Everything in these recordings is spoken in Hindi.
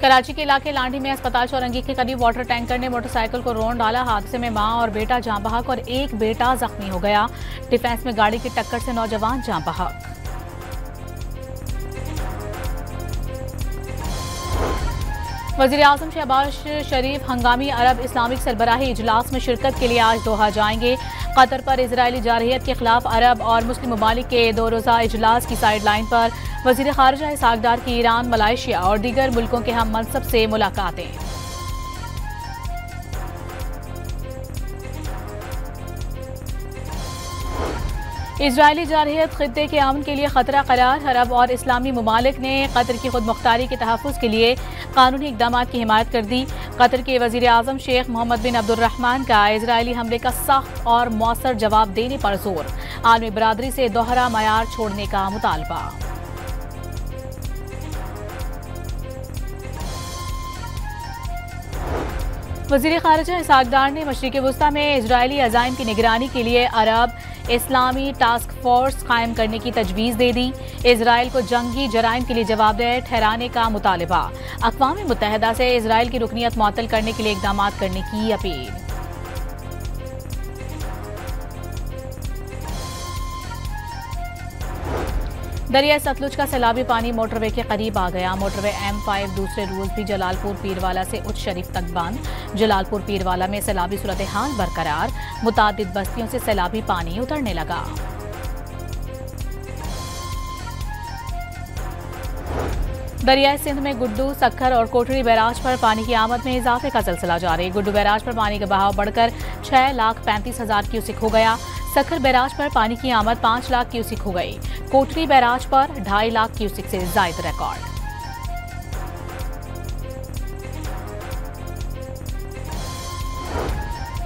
कराची के इलाके लांडी में अस्पताल चौरंगी के करीब वाटर टैंकर ने मोटरसाइकिल को रौंद डाला। हादसे में मां और बेटा जाँ बहक और एक बेटा जख्मी हो गया। डिफेंस में गाड़ी की टक्कर से नौजवान जाँ बहक। वज़ीर-ए-आज़म शहबाज शरीफ हंगामी अरब इस्लामिक सरबराही इजलास में शिरकत के लिए आज दोहा जाएंगे। कतर पर इजरायली जारहियत के खिलाफ अरब और मुस्लिम ममालिक के 2 रोज़ा इजलास की साइड लाइन पर वज़ीर ख़ारिजा इसहाक डार की ईरान, मलाइशिया और दीगर मुल्कों के हम मनसब से मुलाकातें। इजरायली जारहियत खित्ते के अमन के लिए खतरा करार। अरब और इस्लामी ममालिक ने कतर की खुद मुख्तारी के तहफ़्फ़ुज़ के लिए कानूनी इक़दाम की हिमायत कर दी। कतर के वज़ीर-ए-आज़म शेख मोहम्मद बिन अब्दुर्रहमान का इजरायली हमले का सख्त और मौसर जवाब देने पर जोर। आलमी बरादरी से दोहरा मयार छोड़ने का मुतालबा। वज़ीर ख़ारिजा इसहाक डार ने मशरिक़ वुस्ता में इजरायली अज़ाइम की निगरानी के लिए अरब इस्लामी टास्क फोर्स कायम करने की तजवीज़ दे दी। इजराइल को जंगी जराइम के लिए जवाबदेह ठहराने का मुतालबा। अक़वाम मुत्तहिदा से इजराइल की रुकनियत मुअत्तल करने के लिए इक़दाम करने की अपील। दरिया सतलुज का सैलाबी पानी मोटरवे के करीब आ गया। मोटरवे M5 दूसरे रोज भी जलालपुर पीरवाला से उच्च शरीफ तक बंद। जलालपुर पीरवाला में सैलाबी सूरत हाल बरकरार। मुतादिद बस्तियों से सैलाबी पानी उतरने लगा। दरियाई सिंध में गुड्डू, सक्खर और कोटड़ी बैराज पर पानी की आमद में इजाफे का सिलसिला जारी। गुड्डू बैराज पर पानी का बहाव बढ़कर 6,35,000 क्यूसिक हो गया। सक्खर बैराज पर पानी की आमद 5 लाख क्यूसिक हो गई। कोटड़ी बैराज पर 2.5 लाख क्यूसिक से जायद रिकॉर्ड।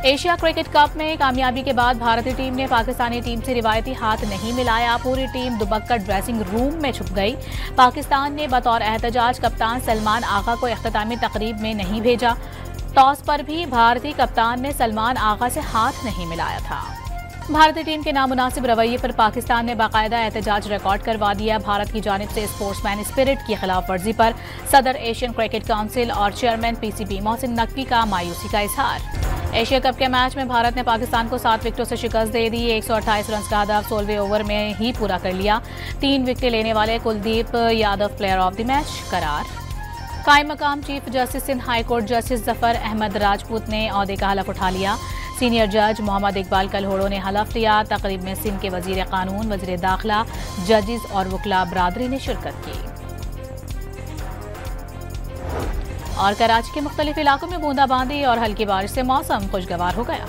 एशिया क्रिकेट कप में कामयाबी के बाद भारतीय टीम ने पाकिस्तानी टीम से रिवायती हाथ नहीं मिलाया। पूरी टीम दुबक्का ड्रेसिंग रूम में छुप गई। पाकिस्तान ने बतौर एहतजाज कप्तान सलमान आगा को इख्तितामी तकरीब में नहीं भेजा। टॉस पर भी भारतीय कप्तान ने सलमान आगा से हाथ नहीं मिलाया था। भारतीय टीम के नामुनासिब रवैये पर पाकिस्तान ने बाकायदा एहतजाज रिकॉर्ड करवा दिया। भारत की जानिब से स्पोर्ट्समैन स्पिरिट की खिलाफ वर्जी पर सदर एशियन क्रिकेट काउंसिल और चेयरमैन PCB मोहसिन नकवी का मायूसी का इजहार। एशिया कप के मैच में भारत ने पाकिस्तान को 7 विकेटों से शिकस्त दे दी। 128 रन का हदफ 16वें ओवर में ही पूरा कर लिया। 3 विकेटें लेने वाले Kuldeep Yadav player of the match करार। कायम मकाम chief justice Sindh high court justice Zafar Ahmed Rajput ने ओहदे का हलफ उठा लिया। सीनियर जज मोहम्मद इकबाल कलहोड़ो ने हलफ लिया। तकरीब में सिंध के वजीर कानून, वजीर दाखिला, जजेस और वकला बरादरी ने शिरकत की। और कराची के मुख्तलिफ इलाकों में बूंदाबांदी और हल्की बारिश से मौसम खुशगवार हो गया।